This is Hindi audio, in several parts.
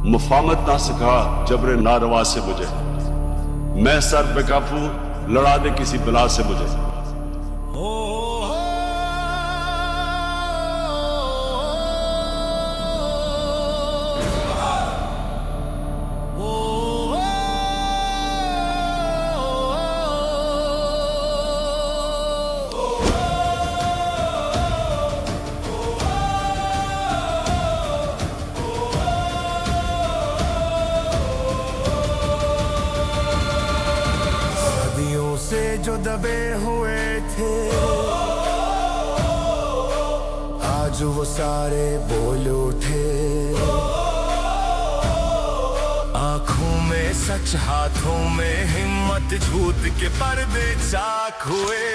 मुफामत ना सिखा जबरे नारवा से मुझे, मैं सर बेकाफू लड़ा दे किसी बला से मुझे। से जो दबे हुए थे आज वो सारे बोल उठे। आंखों में सच, हाथों में हिम्मत, झूठ के पर्दे चाक हुए।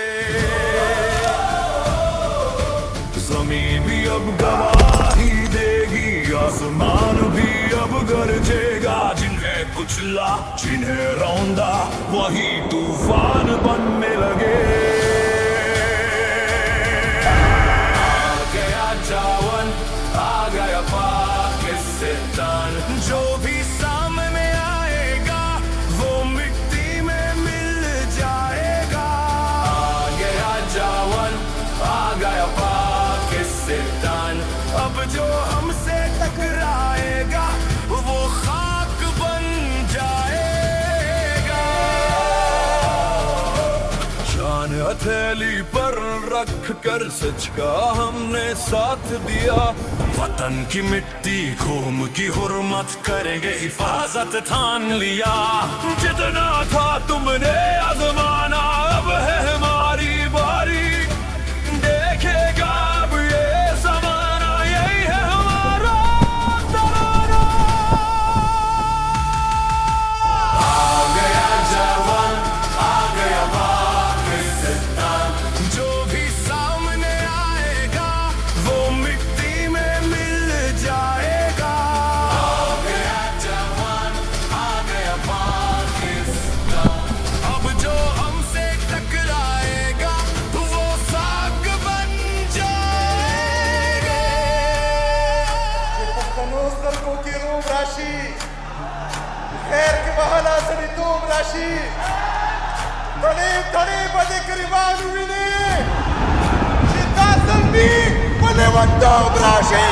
ज़मीन भी अब गवाही देगी, आसमान भी अब गरजेगा। जिन्हें कुचला, जिन्हें रौंदा, वही तूफान बनने लगे। आ गया जावन, आ गया पाकिस्तान। जो भी सामने आएगा वो मिट्टी में मिल जाएगा। आ गया जावन, आ गया पाकिस्तान। अब जो हमसे टकराएगा वो खाक बन जाएगा। शान हथेली पर रख कर सच का हमने साथ दिया। वतन की मिट्टी, घूम की हुर्मत करेंगे हिफाजत ठान लिया। जितना था तुमने आजमाना, अब है हमारी बारी। देखेगा अब ये ज़माना, यही है हमारा तराना। आ गया जवान, आ गया पाकिस्तान। जो भी सामने आएगा वो मिट्टी में मिल जाएगा। आ गया जवान, आ गया पाकिस्तान। अब जो हमसे टकराएगा वो साग बन जाएगा। Nostru kirum rashi, khair ke bahala sari tum rashi, tani bade kariban wini, shita salmi bade vandam rashi.